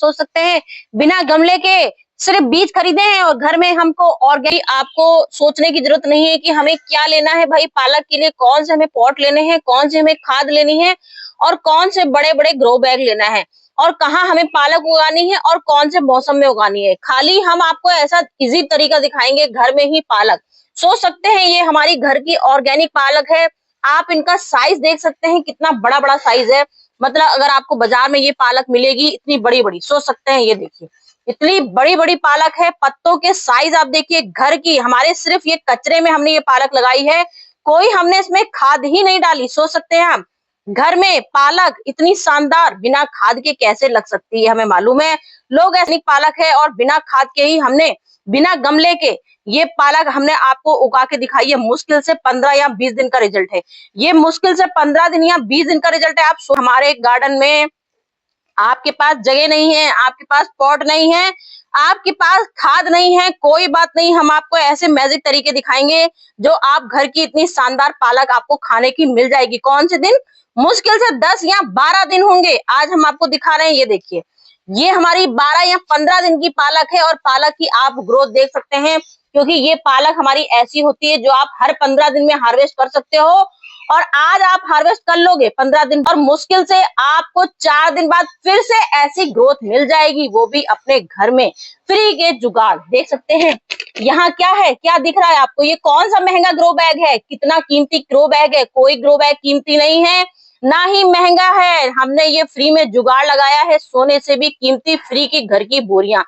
सोच सकते हैं बिना गमले के सिर्फ बीज खरीदे हैं और घर में हमको ऑर्गेनिक। आपको सोचने की जरूरत नहीं है कि हमें क्या लेना है भाई, पालक के लिए कौन से हमें पॉट लेने हैं, कौन से हमें खाद लेनी है और कौन से बड़े बड़े ग्रो बैग लेना है और कहाँ हमें पालक उगानी है और कौन से मौसम में उगानी है। खाली हम आपको ऐसा इजी तरीका दिखाएंगे, घर में ही पालक। सोच सकते हैं ये हमारी घर की ऑर्गेनिक पालक है। आप इनका साइज देख सकते हैं कितना बड़ा बड़ा साइज है। मतलब अगर आपको बाजार में ये पालक मिलेगी इतनी बड़ी बड़ी, सोच सकते हैं ये देखिए इतनी बड़ी बड़ी पालक है। पत्तों के साइज आप देखिए घर की, हमारे सिर्फ ये कचरे में हमने ये पालक लगाई है, कोई हमने इसमें खाद ही नहीं डाली। सोच सकते हैं हम घर में पालक इतनी शानदार बिना खाद के कैसे लग सकती है। हमें मालूम है लोग ऐसी पालक है और बिना खाद के ही हमने बिना गमले के ये पालक हमने आपको उगा के दिखाई है। मुश्किल से 15 या 20 दिन का रिजल्ट है ये, मुश्किल से 15 दिन या 20 दिन का रिजल्ट है। आप हमारे गार्डन में आपके पास जगह नहीं है, आपके पास पॉट नहीं है, आपके पास खाद नहीं है, कोई बात नहीं, हम आपको ऐसे मैजिक तरीके दिखाएंगे जो आप घर की इतनी शानदार पालक आपको खाने की मिल जाएगी। कौन से दिन? मुश्किल से 10 या 12 दिन होंगे। आज हम आपको दिखा रहे हैं, ये देखिए ये हमारी 12 या 15 दिन की पालक है और पालक की आप ग्रोथ देख सकते हैं क्योंकि ये पालक हमारी ऐसी होती है जो आप हर 15 दिन में हार्वेस्ट कर सकते हो और आज आप हार्वेस्ट कर लोगे 15 दिन और मुश्किल से आपको 4 दिन बाद फिर से ऐसी ग्रोथ मिल जाएगी, वो भी अपने घर में फ्री के जुगाड़। देख सकते हैं यहाँ क्या है, क्या दिख रहा है आपको? ये कौन सा महंगा ग्रो बैग है? कितना कीमती ग्रो बैग है? कोई ग्रो बैग कीमती नहीं है, ना ही महंगा है। हमने ये फ्री में जुगाड़ लगाया है, सोने से भी कीमती फ्री की घर की बोरियां,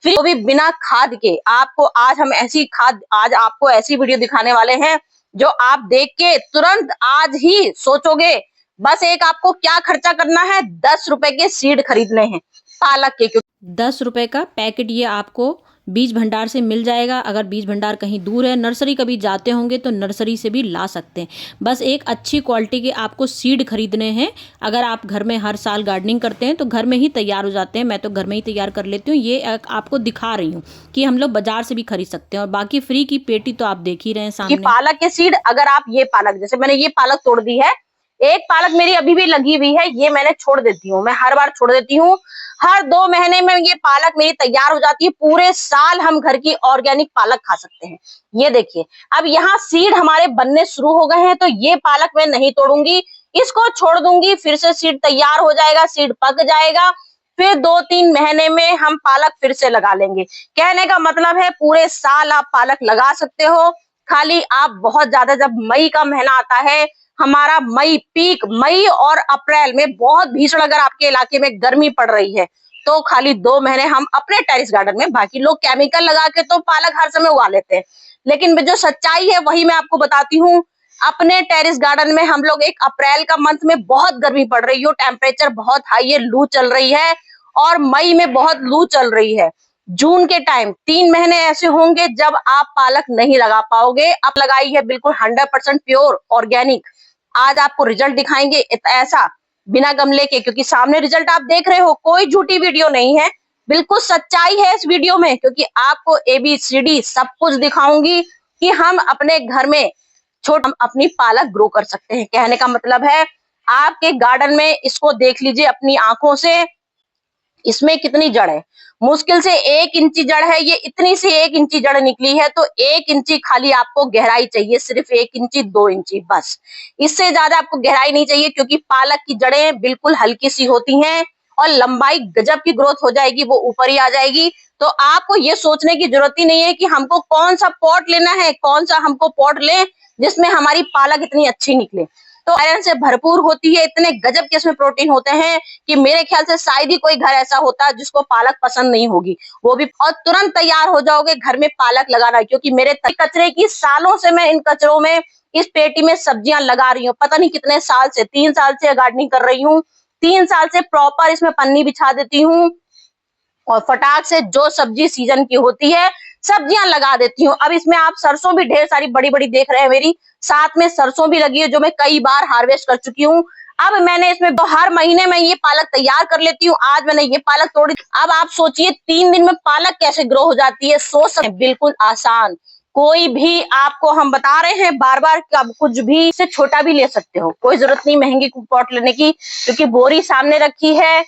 फ्री, वो भी बिना खाद के। आपको आज हम ऐसी खाद, आज आपको ऐसी वीडियो दिखाने वाले हैं जो आप देख के तुरंत आज ही सोचोगे। बस एक आपको क्या खर्चा करना है, 10 रुपए के सीड खरीदने हैं पालक के। 10 रुपए का पैकेट ये आपको बीज भंडार से मिल जाएगा। अगर बीज भंडार कहीं दूर है, नर्सरी कभी जाते होंगे तो नर्सरी से भी ला सकते हैं। बस एक अच्छी क्वालिटी के आपको सीड खरीदने हैं। अगर आप घर में हर साल गार्डनिंग करते हैं तो घर में ही तैयार हो जाते हैं। मैं तो घर में ही तैयार कर लेती हूँ। ये आपको दिखा रही हूँ कि हम लोग बाजार से भी खरीद सकते हैं और बाकी फ्री की पेटी तो आप देख ही रहे हैं सामने। पालक के सीड, अगर आप ये पालक, जैसे मैंने ये पालक तोड़ दी है, एक पालक मेरी अभी भी लगी हुई है, ये मैंने छोड़ देती हूँ, मैं हर बार छोड़ देती हूँ। हर 2 महीने में ये पालक मेरी तैयार हो जाती है। पूरे साल हम घर की ऑर्गेनिक पालक खा सकते हैं। ये देखिए अब यहाँ सीड हमारे बनने शुरू हो गए हैं, तो ये पालक मैं नहीं तोड़ूंगी, इसको छोड़ दूंगी। फिर से सीड तैयार हो जाएगा, सीड पक जाएगा, फिर 2-3 महीने में हम पालक फिर से लगा लेंगे। कहने का मतलब है पूरे साल आप पालक लगा सकते हो। खाली आप बहुत ज्यादा, जब मई का महीना आता है, हमारा मई पीक, मई और अप्रैल में बहुत भीषण अगर आपके इलाके में गर्मी पड़ रही है तो खाली 2 महीने हम अपने टेरिस गार्डन में, बाकी लोग केमिकल लगा के तो पालक हर समय उगा लेते हैं, लेकिन जो सच्चाई है वही मैं आपको बताती हूँ। अपने टेरिस गार्डन में हम लोग एक अप्रैल का मंथ में बहुत गर्मी पड़ रही है, टेम्परेचर बहुत हाई है, लू चल रही है, और मई में बहुत लू चल रही है। जून के टाइम 3 महीने ऐसे होंगे जब आप पालक नहीं लगा पाओगे। आप लगाई है बिल्कुल 100% प्योर ऑर्गेनिक। आज आपको रिजल्ट दिखाएंगे ऐसा बिना गमले के, क्योंकि सामने रिजल्ट आप देख रहे हो, कोई झूठी वीडियो नहीं है, बिल्कुल सच्चाई है इस वीडियो में, क्योंकि आपको ABCD सब कुछ दिखाऊंगी कि हम अपने घर में हम अपनी पालक ग्रो कर सकते हैं। कहने का मतलब है आपके गार्डन में इसको देख लीजिए अपनी आंखों से, इसमें कितनी जड़ है। मुश्किल से 1 इंची जड़ है, ये इतनी सी 1 इंची जड़ निकली है, तो 1 इंची खाली आपको गहराई चाहिए, सिर्फ 1 इंची 2 इंची बस, इससे ज्यादा आपको गहराई नहीं चाहिए, क्योंकि पालक की जड़ें बिल्कुल हल्की सी होती हैं और लंबाई गजब की ग्रोथ हो जाएगी, वो ऊपर ही आ जाएगी। तो आपको ये सोचने की जरूरत ही नहीं है कि हमको कौन सा पॉट लेना है, कौन सा हमको पॉट लें जिसमें हमारी पालक इतनी अच्छी निकले। तो आयरन से भरपूर होती है, इतने गजब के इसमें प्रोटीन होते हैं कि मेरे ख्याल से शायद ही कोई घर ऐसा होता है जिसको पालक पसंद नहीं होगी, वो भी। और तुरंत तैयार हो जाओगे घर में पालक लगाना, क्योंकि मेरे कचरे की सालों से मैं इन कचरों में, इस पेटी में सब्जियां लगा रही हूँ। पता नहीं कितने साल से, 3 साल से गार्डनिंग कर रही हूँ। 3 साल से प्रॉपर इसमें पन्नी बिछा देती हूँ और फटाक से जो सब्जी सीजन की होती है सब्जियां लगा देती हूँ। अब इसमें आप सरसों भी ढेर सारी बड़ी बड़ी देख रहे हैं मेरी, साथ में सरसों भी लगी है जो मैं कई बार हार्वेस्ट कर चुकी हूँ। अब मैंने इसमें हर महीने में ये पालक तैयार कर लेती हूँ। आज मैंने ये पालक तोड़ी। अब आप सोचिए 3 दिन में पालक कैसे ग्रो हो जाती है। सोच सकते हैं, बिल्कुल आसान। कोई भी आपको हम बता रहे हैं बार बार कि आप कुछ भी से छोटा भी ले सकते हो, कोई जरूरत नहीं महंगी पॉट लेने की, क्योंकि बोरी सामने रखी है,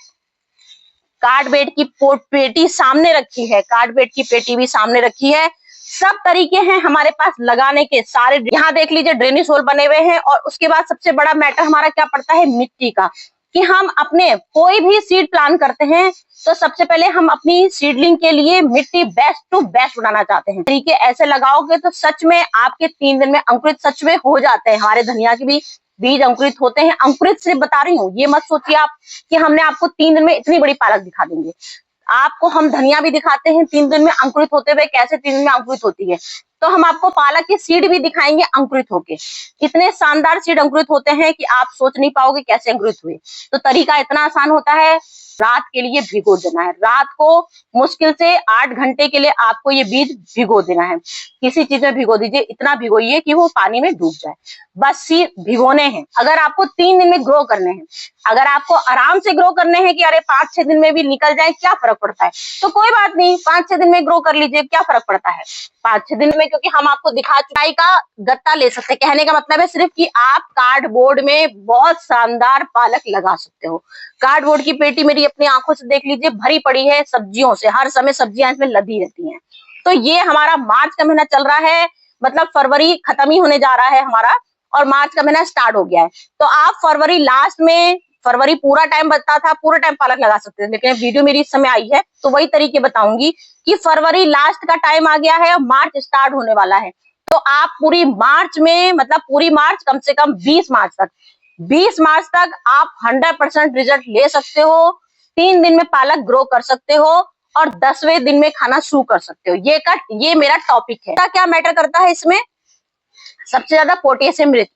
कार्ड बेड की पेटी सामने रखी है, कार्ड बेड की पेटी भी सामने रखी है। सब तरीके हैं हमारे पास लगाने के सारे। यहाँ देख लीजिए ड्रेनेज होल बने हुए हैं। और उसके बाद सबसे बड़ा मैटर हमारा क्या पड़ता है, मिट्टी का, कि हम अपने कोई भी सीड प्लान करते हैं तो सबसे पहले हम अपनी सीडलिंग के लिए मिट्टी बेस्ट टू बेस्ट बनाना चाहते हैं। तरीके ऐसे लगाओगे तो सच में आपके 3 दिन में अंकुरित सच में हो जाते हैं। हमारे धनिया के भी बीज अंकुरित होते हैं। अंकुरित सिर्फ बता रही हूँ, ये मत सोचिए आप कि हमने आपको 3 दिन में इतनी बड़ी पालक दिखा देंगे। आपको हम धनिया भी दिखाते हैं 3 दिन में अंकुरित होते हुए, कैसे 3 दिन में अंकुरित होती है। तो हम आपको पालक के सीड भी दिखाएंगे अंकुरित होके। इतने शानदार सीड अंकुरित होते हैं कि आप सोच नहीं पाओगे कैसे अंकुरित हुए। तो तरीका इतना आसान होता है, रात के लिए भिगो देना है। रात को मुश्किल से 8 घंटे के लिए आपको ये बीज भिगो देना है। किसी चीज में भिगो दीजिए, इतना भिगोइए कि वो पानी में डूब जाए। बस सीड भिगोने हैं। अगर आपको 3 दिन में ग्रो करने हैं, अगर आपको आराम से ग्रो करने हैं कि अरे 5-6 दिन में भी निकल जाए, क्या फर्क पड़ता है, तो कोई बात नहीं, 5-6 दिन में ग्रो कर लीजिए, क्या फर्क पड़ता है 5-6 दिन में। क्योंकि हम आपको दिखा चुकाई का गत्ता ले सकते हैं। कहने का मतलब है सिर्फ कि आप कार्डबोर्ड में बहुत शानदार पालक लगा सकते हो। कार्डबोर्ड की पेटी मेरी अपनी आंखों से देख लीजिए, भरी पड़ी है सब्जियों से। हर समय सब्जियां इसमें लदी रहती हैं। तो ये हमारा मार्च का महीना चल रहा है, मतलब फरवरी खत्म ही होने जा रहा है हमारा, और मार्च का महीना स्टार्ट हो गया है। तो आप फरवरी लास्ट में, फरवरी पूरा टाइम बचता था, पूरा टाइम पालक लगा सकते थे। लेकिन वीडियो मेरी इस समय आई है तो वही तरीके बताऊंगी कि फरवरी लास्ट का टाइम आ गया है और मार्च स्टार्ट होने वाला है। तो आप पूरी मार्च में, मतलब पूरी मार्च, कम से कम 20 मार्च तक आप 100% रिजल्ट ले सकते हो। 3 दिन में पालक ग्रो कर सकते हो और 10वें दिन में खाना शुरू कर सकते हो। ये मेरा टॉपिक है। क्या मैटर करता है इसमें, सबसे ज्यादा पोटेशियम रिच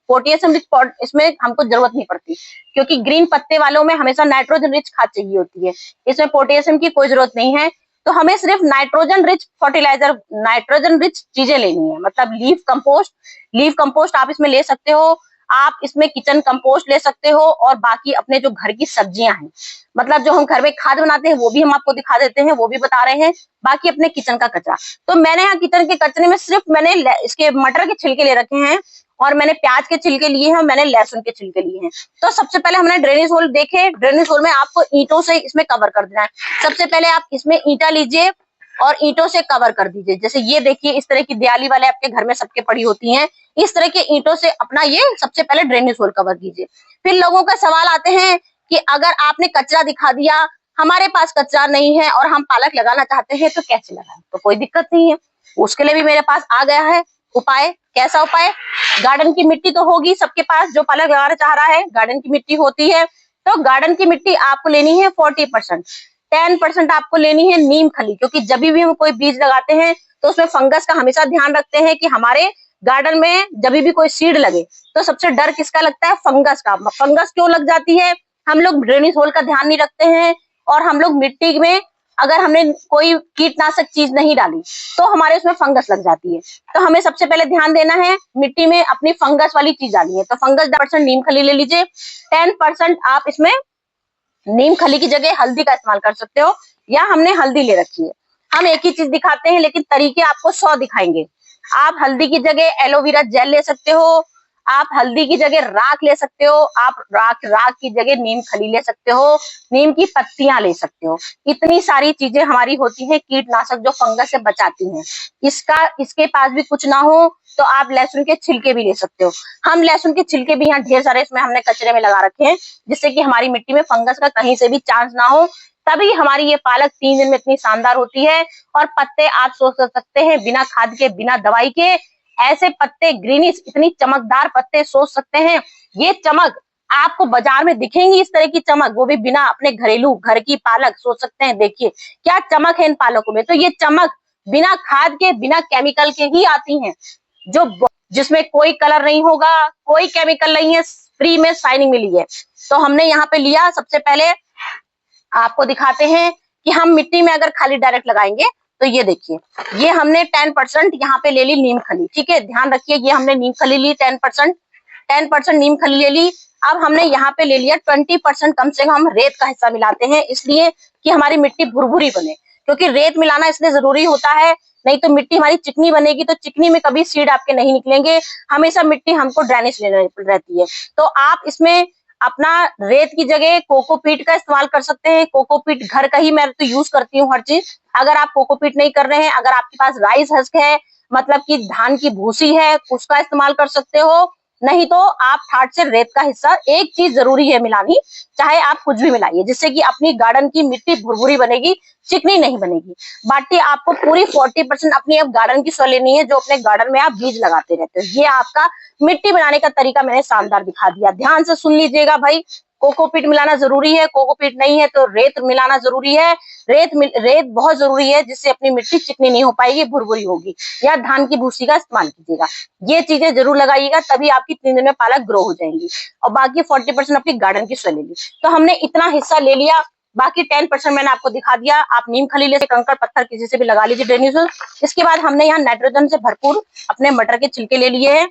इसमें हमको जरूरत नहीं पड़ती, क्योंकि ग्रीन पत्ते वालों में हमेशा नाइट्रोजन रिच खाद चाहिए होती है। इसमें पोटेशियम की कोई जरूरत नहीं है। तो हमें सिर्फ nitrogen rich fertiliser, nitrogen rich चीजें लेनी है। मतलब लीफ कंपोस्ट आप इसमें ले सकते हो। आप इसमें किचन कंपोस्ट ले सकते हो। और बाकी अपने जो घर की सब्जियां हैं, मतलब जो हम घर में खाद बनाते हैं, वो भी हम आपको दिखा देते हैं, वो भी बता रहे हैं। बाकी अपने किचन का कचरा। तो मैंने यहाँ किचन के कचरे में सिर्फ मैंने इसके मटर के छिलके ले रखे हैं, और मैंने प्याज के छिलके लिए हैं, मैंने लहसुन के छिलके लिए हैं। तो सबसे पहले हमने ड्रेनेज होल देखे। ड्रेनेज होल में आपको ईंटों से इसमें कवर कर देना है। सबसे पहले आप इसमें ईंटा लीजिए और ईंटों से कवर कर दीजिए। जैसे ये देखिए, इस तरह की दियाली वाले आपके घर में सबके पड़ी होती हैं, इस तरह के ईंटों से अपना ये सबसे पहले ड्रेनेज होल कवर कीजिए। फिर लोगों का सवाल आते हैं कि अगर आपने कचरा दिखा दिया, हमारे पास कचरा नहीं है और हम पालक लगाना चाहते हैं, तो कैसे लगाएं? तो कोई दिक्कत नहीं है, उसके लिए भी मेरे पास आ गया है उपाय। कैसा उपाय? गार्डन की मिट्टी तो होगी सबके पास, जो पालक लगाना चाह रहा है गार्डन की मिट्टी होती है। तो गार्डन की मिट्टी आपको लेनी है 40%। 10% आपको लेनी है नीम खली, क्योंकि जब भी हम कोई बीज लगाते हैं तो उसमें फंगस का हमेशा ध्यान रखते हैं कि हमारे गार्डन में जब भी कोई सीड लगे तो सबसे डर किसका लगता है? फंगस का। फंगस क्यों लग जाती है? हम लोग ड्रेनेज होल का ध्यान नहीं रखते हैं, और हम लोग मिट्टी में अगर हमने कोई कीटनाशक चीज नहीं डाली तो हमारे उसमें फंगस लग जाती है। तो हमें सबसे पहले ध्यान देना है, मिट्टी में अपनी फंगस वाली चीज डाली है। तो फंगस 10% नीम खली ले लीजिए। 10% आप इसमें नीम खली की जगह हल्दी का इस्तेमाल कर सकते हो, या हमने हल्दी ले रखी है। हम एक ही चीज दिखाते हैं लेकिन तरीके आपको 100 दिखाएंगे। आप हल्दी की जगह एलोवेरा जेल ले सकते हो, आप हल्दी की जगह राख ले सकते हो, आप राख की जगह नीम खली ले सकते हो, नीम की पत्तियां ले सकते हो। इतनी सारी चीजें हमारी होती हैं कीटनाशक जो फंगस से बचाती हैं। इसके पास भी कुछ ना हो तो आप लहसुन के छिलके भी ले सकते हो। हम लहसुन के छिलके भी यहाँ ढेर सारे इसमें हमने कचरे में लगा रखे हैं, जिससे कि हमारी मिट्टी में फंगस का कहीं से भी चांस ना हो। तभी हमारी ये पालक 3 दिन में इतनी शानदार होती है। और पत्ते आप सोच सकते हैं बिना खाद के, बिना दवाई के, ऐसे पत्ते ग्रीनिश, इतनी चमकदार पत्ते सोच सकते हैं। ये चमक आपको बाजार में दिखेंगी, इस तरह की चमक, वो भी बिना अपने घरेलू घर की पालक। सोच सकते हैं, देखिए क्या चमक है इन पालकों में। तो ये चमक बिना खाद के, बिना केमिकल के ही आती हैं, जिसमें कोई कलर नहीं होगा, कोई केमिकल नहीं है, फ्री में शाइनिंग मिली है। तो हमने यहाँ पे लिया, सबसे पहले आपको दिखाते हैं कि हम मिट्टी में अगर खाली डायरेक्ट लगाएंगे तो ये देखिए, ये हमने 10% यहाँ पे ले ली नीम खली। ठीक है, ध्यान रखिए, ये हमने नीम खली ली 10% नीम खली ले ली। अब हमने यहाँ पे ले लिया 20%, कम से कम हम रेत का हिस्सा मिलाते हैं, इसलिए कि हमारी मिट्टी भुरभुरी बने। क्योंकि रेत मिलाना इसलिए जरूरी होता है, नहीं तो मिट्टी हमारी चिकनी बनेगी, तो चिकनी में कभी सीड आपके नहीं निकलेंगे। हमेशा मिट्टी हमको ड्रेनेज लेनी रहती है। तो आप इसमें अपना रेत की जगह कोकोपीट का इस्तेमाल कर सकते हैं। कोकोपीट घर का ही मैं तो यूज करती हूँ हर चीज। अगर आप कोकोपीट नहीं कर रहे हैं, अगर आपके पास राइस हस्क है, मतलब कि धान की भूसी है, उसका इस्तेमाल कर सकते हो। नहीं तो आप ठाट से रेत का हिस्सा, एक चीज जरूरी है मिलानी, चाहे आप कुछ भी मिलाइए, जिससे कि अपनी गार्डन की मिट्टी भुरभुरी बनेगी, चिकनी नहीं बनेगी। बाकी आपको पूरी 40% अपनी अब गार्डन की सॉइल लेनी है, जो अपने गार्डन में आप बीज लगाते रहते हो। ये आपका मिट्टी बनाने का तरीका मैंने शानदार दिखा दिया। ध्यान से सुन लीजिएगा भाई, कोकोपीट मिलाना जरूरी है, कोकोपीट नहीं है तो रेत मिलाना जरूरी है। रेत बहुत जरूरी है, जिससे अपनी मिट्टी चिकनी नहीं हो पाएगी, भुरभुरी होगी। या धान की भूसी का इस्तेमाल कीजिएगा। ये चीजें जरूर लगाइएगा, तभी आपकी 3 दिन में पालक ग्रो हो जाएंगी। और बाकी 40% अपनी गार्डन की सॉइल ले ली। तो हमने इतना हिस्सा ले लिया, बाकी 10% मैंने आपको दिखा दिया। आप नीम खली से, कंकड़ पत्थर किसी से भी लगा लीजिए ड्रेनेज। इसके बाद हमने यहाँ नाइट्रोजन से भरपूर अपने मटर के छिलके ले लिए हैं,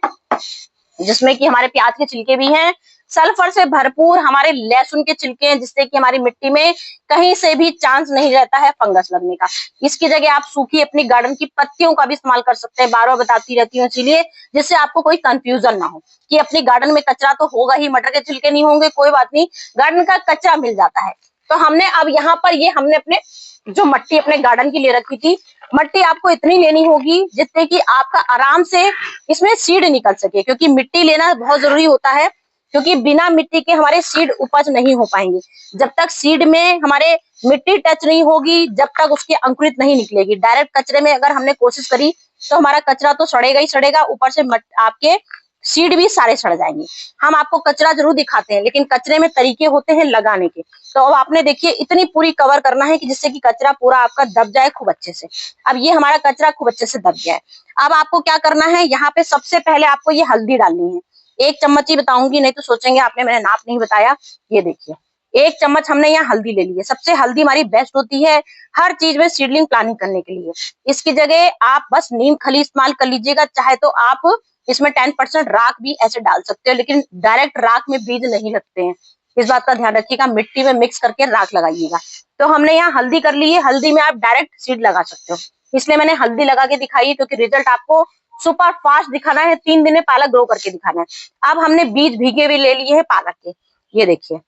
जिसमें कि हमारे प्याज के छिलके भी हैं। सल्फर से भरपूर हमारे लहसुन के छिलके हैं, जिससे कि हमारी मिट्टी में कहीं से भी चांस नहीं रहता है फंगस लगने का। इसकी जगह आप सूखी अपनी गार्डन की पत्तियों का भी इस्तेमाल कर सकते हैं। बार बार बताती रहती हूँ इसीलिए, जिससे आपको कोई कंफ्यूजन ना हो कि अपनी गार्डन में कचरा तो होगा ही, मटर के छिलके नहीं होंगे, कोई बात नहीं, गार्डन का कचरा मिल जाता है। तो हमने अब यहाँ पर हमने अपने जो मट्टी अपने गार्डन की ले रखी थी, मट्टी आपको इतनी लेनी होगी जितने कि आपका आराम से इसमें सीड निकल सके, क्योंकि मिट्टी लेना बहुत जरूरी होता है, क्योंकि बिना मिट्टी के हमारे सीड उपज नहीं हो पाएंगे। जब तक सीड में हमारे मिट्टी टच नहीं होगी, जब तक उसकी अंकुरित नहीं निकलेगी। डायरेक्ट कचरे में अगर हमने कोशिश करी तो हमारा कचरा तो सड़ेगा ही सड़ेगा, ऊपर से आपके सीड भी सारे सड़ जाएंगे। हम आपको कचरा जरूर दिखाते हैं, लेकिन कचरे में तरीके होते हैं लगाने के। तो अब आपने देखिए इतनी पूरी कवर करना है कि जिससे कि कचरा पूरा आपका दब जाए खूब अच्छे से। अब ये हमारा कचरा खूब अच्छे से दब गया है। अब आपको क्या करना है, यहाँ पे सबसे पहले आपको ये हल्दी डालनी है। 1 चम्मच ही बताऊंगी, नहीं तो सोचेंगे आपने मैंने नाप नहीं बताया। ये देखिए 1 चम्मच हमने यहाँ हल्दी ले ली है। सबसे हल्दी हमारी बेस्ट होती है हर चीज में सीडलिंग प्लानिंग करने के लिए। इसकी जगह आप बस नीम खली इस्तेमाल कर लीजिएगा, चाहे तो आप इसमें 10% राख भी ऐसे डाल सकते हो, लेकिन डायरेक्ट राख में बीज नहीं लगते हैं। इस बात का ध्यान रखिएगा, मिट्टी में मिक्स करके राख लगाइएगा। तो हमने यहाँ हल्दी कर ली है, हल्दी में आप डायरेक्ट सीड लगा सकते हो, इसलिए मैंने हल्दी लगा के दिखाई है, क्योंकि रिजल्ट आपको सुपर फास्ट दिखाना है, 3 दिन में पालक ग्रो करके दिखाना है। अब हमने बीज भीगे भी ले लिए हैं पालक के। ये देखिए,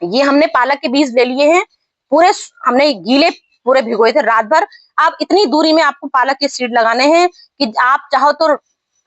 ये हमने पालक के बीज ले लिए हैं, पूरे हमने गीले पूरे भिगोए थे रात भर। अब इतनी दूरी में आपको पालक के सीड लगाने हैं कि आप चाहो तो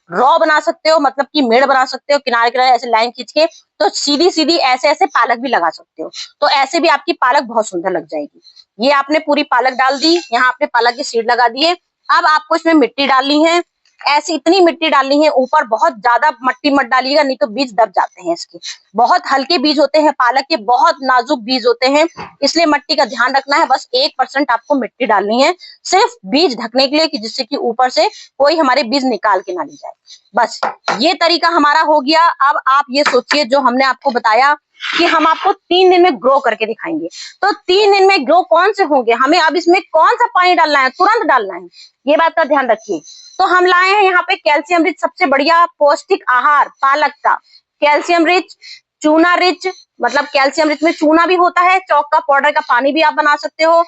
रॉ बना सकते हो, मतलब कि मेड़ बना सकते हो, किनारे किनारे ऐसे लाइन खींच के, तो सीधी सीधी ऐसे ऐसे पालक भी लगा सकते हो। तो ऐसे भी आपकी पालक बहुत सुंदर लग जाएगी। ये आपने पूरी पालक डाल दी, यहाँ आपने पालक के सीड लगा दिए। अब आपको इसमें मिट्टी डालनी है, ऐसी इतनी मिट्टी डालनी है, ऊपर बहुत ज्यादा मिट्टी मत डालिएगा, नहीं तो बीज दब जाते हैं इसके। बहुत हल्के बीज होते हैं पालक के, बहुत नाजुक बीज होते हैं, इसलिए मिट्टी का ध्यान रखना है। बस 1% आपको मिट्टी डालनी है, सिर्फ बीज ढकने के लिए, कि जिससे कि ऊपर से कोई हमारे बीज निकाल के ना ले जाए। बस ये तरीका हमारा हो गया। अब आप ये सोचिए, जो हमने आपको बताया कि हम आपको 3 दिन में ग्रो करके दिखाएंगे, तो 3 दिन में ग्रो कौन से होंगे, हमें अब इसमें कौन सा पानी डालना है, तुरंत डालना है, ये बात का ध्यान रखिए। तो हम लाए हैं यहाँ पे कैल्शियम रिच सबसे बढ़िया पौष्टिक आहार पालक का, कैल्शियम रिच, चूना रिच, मतलब कैल्शियम रिच में चूना भी होता है, चौक का पाउडर का पानी भी आप बना सकते हो,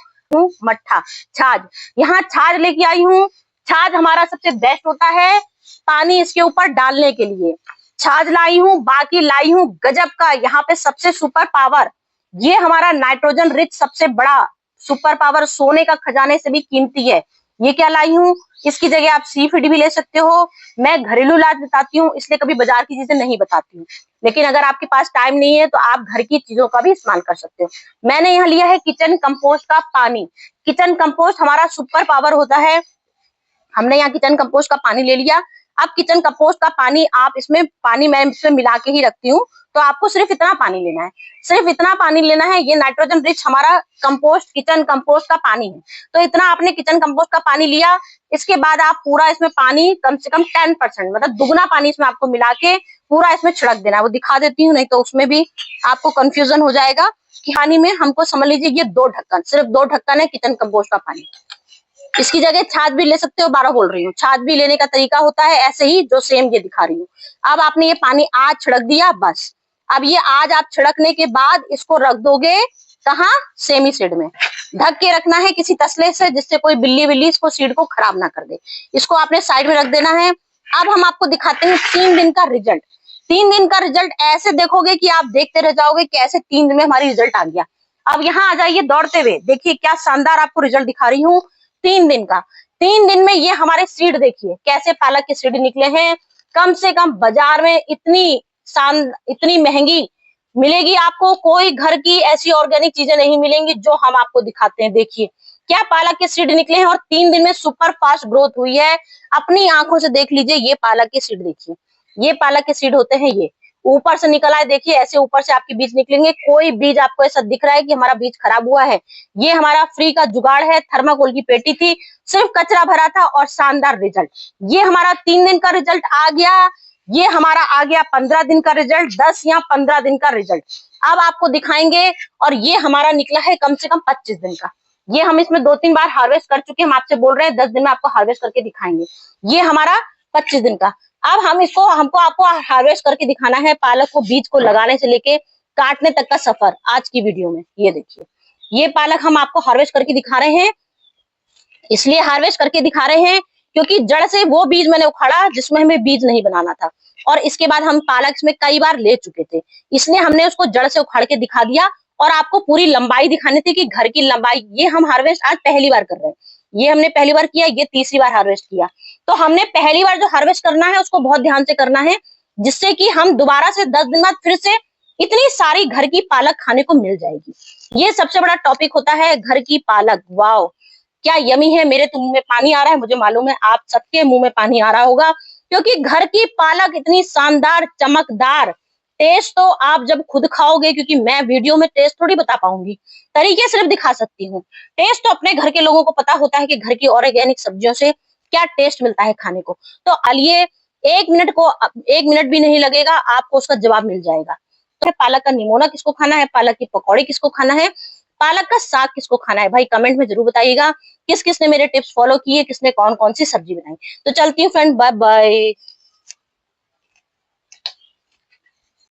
मट्ठा, छाछ, यहाँ छाछ लेके आई हूँ। छाछ हमारा सबसे बेस्ट होता है पानी इसके ऊपर डालने के लिए। छाछ लाई हूँ, बाकी लाई हूँ गजब का यहाँ पे सबसे सुपर पावर, ये हमारा नाइट्रोजन रिच सबसे बड़ा सुपर पावर, सोने का खजाने से भी कीमती है। ये क्या लाई हूँ, इसकी जगह आप सी फीड भी ले सकते हो। मैं घरेलू इलाज बताती हूँ, इसलिए कभी बाजार की चीजें नहीं बताती हूँ, लेकिन अगर आपके पास टाइम नहीं है तो आप घर की चीजों का भी इस्तेमाल कर सकते हो। मैंने यहाँ लिया है किचन कंपोस्ट का पानी। किचन कंपोस्ट हमारा सुपर पावर होता है। हमने यहाँ किचन कंपोस्ट का पानी ले लिया। अब किचन कंपोस्ट का पानी आप इसमें, पानी मैं इसमें मिला के ही रखती हूँ, तो आपको सिर्फ इतना पानी लेना है, सिर्फ इतना पानी लेना है। ये नाइट्रोजन रिच हमारा कंपोस्ट, किचन कंपोस्ट का पानी है। तो इतना आपने किचन कंपोस्ट का पानी लिया, इसके बाद आप पूरा इसमें पानी कम से कम 10%, मतलब दुगना पानी इसमें आपको मिला के पूरा इसमें छिड़क देना है। वो दिखा देती हूँ, नहीं तो उसमें भी आपको कंफ्यूजन हो जाएगा कि पानी में हमको समझ लीजिए ये 2 ढक्कन, सिर्फ 2 ढक्कन है किचन कंपोस्ट का पानी। इसकी जगह छाछ भी ले सकते हो, 12 बोल रही हूँ, छाछ भी लेने का तरीका होता है ऐसे ही जो सेम ये दिखा रही हूँ। अब आपने ये पानी आज छिड़क दिया, बस अब ये आज आप छिड़कने के बाद इसको रख दोगे कहाँ, सेमी सीड में ढक के रखना है किसी तसले से, जिससे कोई बिल्ली बिल्ली इसको सीड को खराब ना कर दे। इसको आपने साइड में रख देना है। अब हम आपको दिखाते हैं 3 दिन का रिजल्ट। 3 दिन का रिजल्ट ऐसे देखोगे कि आप देखते रह जाओगे कैसे 3 दिन में हमारी रिजल्ट आ गया। अब यहाँ आ जाइए दौड़ते हुए, देखिए क्या शानदार आपको रिजल्ट दिखा रही हूँ 3 दिन का। 3 दिन में ये हमारे सीड देखिए कैसे पालक के सीड निकले हैं। कम से कम बाजार में इतनी महंगी मिलेगी आपको, कोई घर की ऐसी ऑर्गेनिक चीजें नहीं मिलेंगी जो हम आपको दिखाते हैं। देखिए क्या पालक के सीड निकले हैं और 3 दिन में सुपर फास्ट ग्रोथ हुई है। अपनी आंखों से देख लीजिए, ये पालक के सीड देखिए, ये पालक के सीड होते हैं, ये ऊपर से निकला है। देखिए ऐसे ऊपर से आपके बीज निकलेंगे। कोई बीज आपको ऐसा दिख रहा है कि हमारा बीज खराब हुआ है? ये हमारा फ्री का जुगाड़ है। थर्माकोल की पेटी थी, सिर्फ कचरा भरा था और शानदार रिजल्ट। ये हमारा 3 दिन का रिजल्ट आ गया, ये हमारा आ गया 15 दिन का रिजल्ट, 10 या 15 दिन का रिजल्ट अब आपको दिखाएंगे। और ये हमारा निकला है कम से कम 25 दिन का। ये हम इसमें 2-3 बार हार्वेस्ट कर चुके हैं। हम आपसे बोल रहे हैं 10 दिन में आपको हार्वेस्ट करके दिखाएंगे। ये हमारा 25 दिन का। अब हमको आपको हार्वेस्ट करके दिखाना है पालक को, बीज को लगाने से लेके काटने तक का सफर आज की वीडियो में। ये देखिए, ये पालक हम आपको हार्वेस्ट करके दिखा रहे हैं। इसलिए हार्वेस्ट करके दिखा रहे हैं क्योंकि जड़ से वो बीज मैंने उखाड़ा जिसमें हमें बीज नहीं बनाना था, और इसके बाद हम पालक इसमें कई बार ले चुके थे, इसलिए हमने उसको जड़ से उखाड़ के दिखा दिया और आपको पूरी लंबाई दिखानी थी कि घर की लंबाई। ये हम हार्वेस्ट आज पहली बार कर रहे हैं, ये हमने पहली बार किया, ये तीसरी बार हार्वेस्ट किया। तो हमने पहली बार जो हार्वेस्ट करना है उसको बहुत ध्यान से करना है, जिससे कि हम दोबारा से 10 दिन बाद फिर से इतनी सारी घर की पालक खाने को मिल जाएगी। ये सबसे बड़ा टॉपिक होता है घर की पालक। वाओ क्या यमी है, मेरे तो मुंह में पानी आ रहा है, मुझे मालूम है आप सबके मुंह में पानी आ रहा होगा, क्योंकि घर की पालक इतनी शानदार चमकदार। टेस्ट तो आप जब खुद खाओगे, क्योंकि मैं वीडियो में टेस्ट थोड़ी बता पाऊंगी, तरीके सिर्फ दिखा सकती हूँ। टेस्ट तो अपने घर के लोगों को पता होता है कि घर की ऑर्गेनिक सब्जियों से क्या टेस्ट मिलता है खाने को। तो आइए 1 मिनट भी नहीं लगेगा, आपको उसका जवाब मिल जाएगा। तो पालक का निमोना किसको खाना है, पालक की पकौड़ी किसको खाना है, पालक का साग किसको खाना है, भाई कमेंट में जरूर बताइएगा। किस किस ने मेरे टिप्स फॉलो किए, किसने कौन कौन सी सब्जी बनाई। तो चलती हूँ फ्रेंड, बाय बाय।